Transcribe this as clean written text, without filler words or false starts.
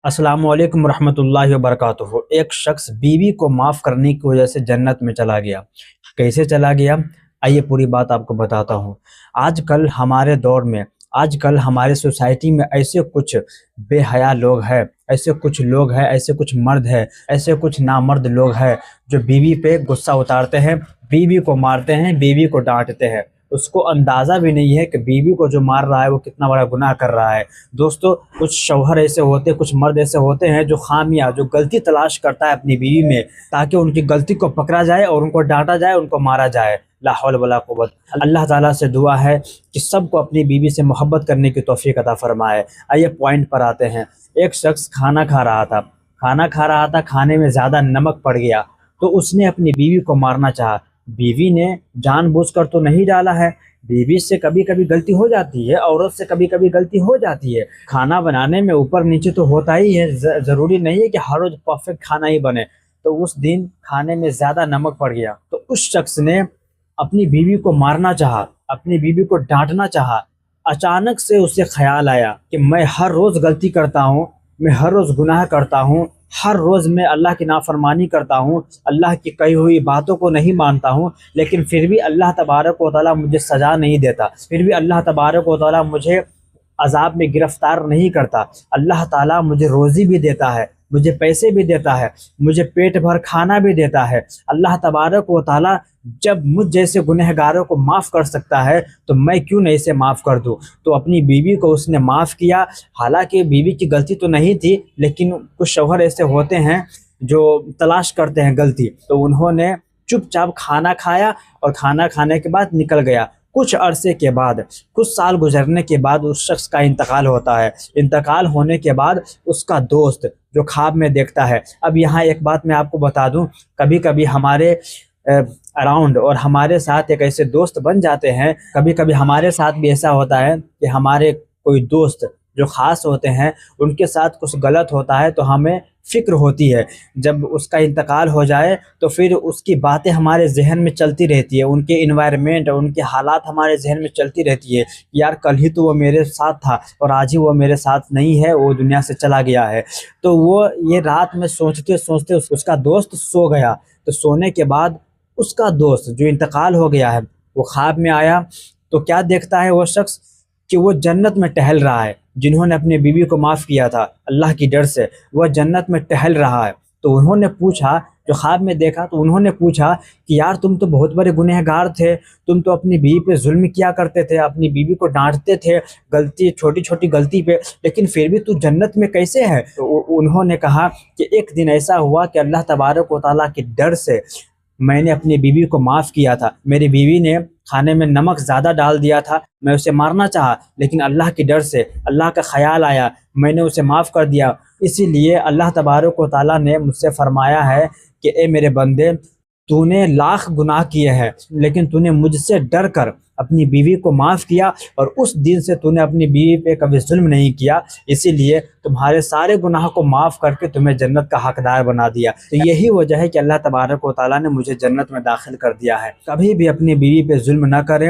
अस्सलाम वालेकुम रहमतुल्लाहि व बरकातुहू। एक शख्स बीवी को माफ़ करने की वजह से जन्नत में चला गया। कैसे चला गया? आइए पूरी बात आपको बताता हूँ। आजकल हमारे दौर में, आजकल हमारे सोसाइटी में ऐसे कुछ बेहया लोग हैं, ऐसे कुछ लोग हैं, ऐसे कुछ मर्द हैं, ऐसे कुछ नामर्द लोग हैं जो बीवी पे गुस्सा उतारते हैं, बीवी को मारते हैं, बीवी को डांटते हैं। उसको अंदाज़ा भी नहीं है कि बीवी को जो मार रहा है वो कितना बड़ा गुनाह कर रहा है। दोस्तों, कुछ शौहर ऐसे होते हैं, कुछ मर्द ऐसे होते हैं जो खामियां, जो गलती तलाश करता है अपनी बीवी में, ताकि उनकी गलती को पकड़ा जाए और उनको डांटा जाए, उनको मारा जाए। ला हौल वला कुव्वत। अल्लाह ताला से दुआ है कि सबको अपनी बीवी से मोहब्बत करने की तौफीक अता फरमाए। आइए पॉइंट पर आते हैं। एक शख्स खाना खा रहा था, खाने में ज़्यादा नमक पड़ गया तो उसने अपनी बीवी को मारना चाहा। बीवी ने जानबूझकर तो नहीं डाला है, बीवी से कभी कभी गलती हो जाती है, औरत से कभी कभी गलती हो जाती है। खाना बनाने में ऊपर नीचे तो होता ही है, ज़रूरी नहीं है कि हर रोज परफेक्ट खाना ही बने। तो उस दिन खाने में ज़्यादा नमक पड़ गया तो उस शख्स ने अपनी बीवी को मारना चाहा, अपनी बीवी को डांटना चाहा। अचानक से उसे ख्याल आया कि मैं हर रोज़ गलती करता हूँ, मैं हर रोज़ गुनाह करता हूँ, हर रोज़ मैं अल्लाह की नाफरमानी करता हूँ, अल्लाह की कही हुई बातों को नहीं मानता हूँ, लेकिन फिर भी अल्लाह तबारक व तआला मुझे सज़ा नहीं देता, फिर भी अल्लाह तबारक व तआला मुझे अजाब में गिरफ्तार नहीं करता। अल्लाह ताला मुझे रोज़ी भी देता है, मुझे पैसे भी देता है, मुझे पेट भर खाना भी देता है। अल्लाह तबारक व तआला जब मुझ जैसे गुनहगारों को माफ़ कर सकता है तो मैं क्यों नहीं इसे माफ़ कर दूँ। तो अपनी बीवी को उसने माफ़ किया। हालांकि बीवी की गलती तो नहीं थी, लेकिन कुछ शौहर ऐसे होते हैं जो तलाश करते हैं गलती। तो उन्होंने चुपचाप खाना खाया और खाना खाने के बाद निकल गया। कुछ अरसे के बाद, कुछ साल गुजरने के बाद उस शख्स का इंतकाल होता है। इंतकाल होने के बाद उसका दोस्त जो ख्वाब में देखता है। अब यहाँ एक बात मैं आपको बता दूं, कभी कभी हमारे अराउंड और हमारे साथ एक ऐसे दोस्त बन जाते हैं, कभी कभी हमारे साथ भी ऐसा होता है कि हमारे कोई दोस्त जो ख़ास होते हैं उनके साथ कुछ गलत होता है तो हमें फ़िक्र होती है। जब उसका इंतकाल हो जाए तो फिर उसकी बातें हमारे जहन में चलती रहती है, उनके इन्वायरमेंट और उनके हालात हमारे जहन में चलती रहती है। यार, कल ही तो वो मेरे साथ था और आज ही वो मेरे साथ नहीं है, वो दुनिया से चला गया है। तो वो ये रात में सोचते सोचते उसका दोस्त सो गया। तो सोने के बाद उसका दोस्त जो इंतकाल हो गया है वो ख्वाब में आया तो क्या देखता है वो शख्स कि वो जन्नत में टहल रहा है। जिन्होंने अपनी बीवी को माफ़ किया था अल्लाह की डर से, वह जन्नत में टहल रहा है। तो उन्होंने पूछा, जो ख्वाब में देखा, तो उन्होंने पूछा कि यार, तुम तो बहुत बड़े गुनहगार थे, तुम तो अपनी बीवी पे जुल्म किया करते थे, अपनी बीवी को डांटते थे गलती, छोटी छोटी गलती पे, लेकिन फिर भी तू जन्नत में कैसे है? तो उन्होंने कहा कि एक दिन ऐसा हुआ कि अल्लाह तबारक व तआला के डर से मैंने अपनी बीवी को माफ़ किया था। मेरी बीवी ने खाने में नमक ज़्यादा डाल दिया था, मैं उसे मारना चाहा, लेकिन अल्लाह की डर से, अल्लाह का ख्याल आया, मैंने उसे माफ़ कर दिया। इसीलिए अल्लाह तबारक व तआला ने मुझसे फरमाया है कि ए मेरे बंदे, तूने लाख गुनाह किए हैं लेकिन तूने मुझसे डर कर अपनी बीवी को माफ़ किया और उस दिन से तूने अपनी बीवी पे कभी जुल्म नहीं किया, इसीलिए तुम्हारे सारे गुनाह को माफ़ करके तुम्हें जन्नत का हकदार बना दिया। तो यही वजह है कि अल्लाह तबारक व तआला ने मुझे जन्नत में दाखिल कर दिया है। कभी भी अपनी बीवी पे जुल्म ना करें।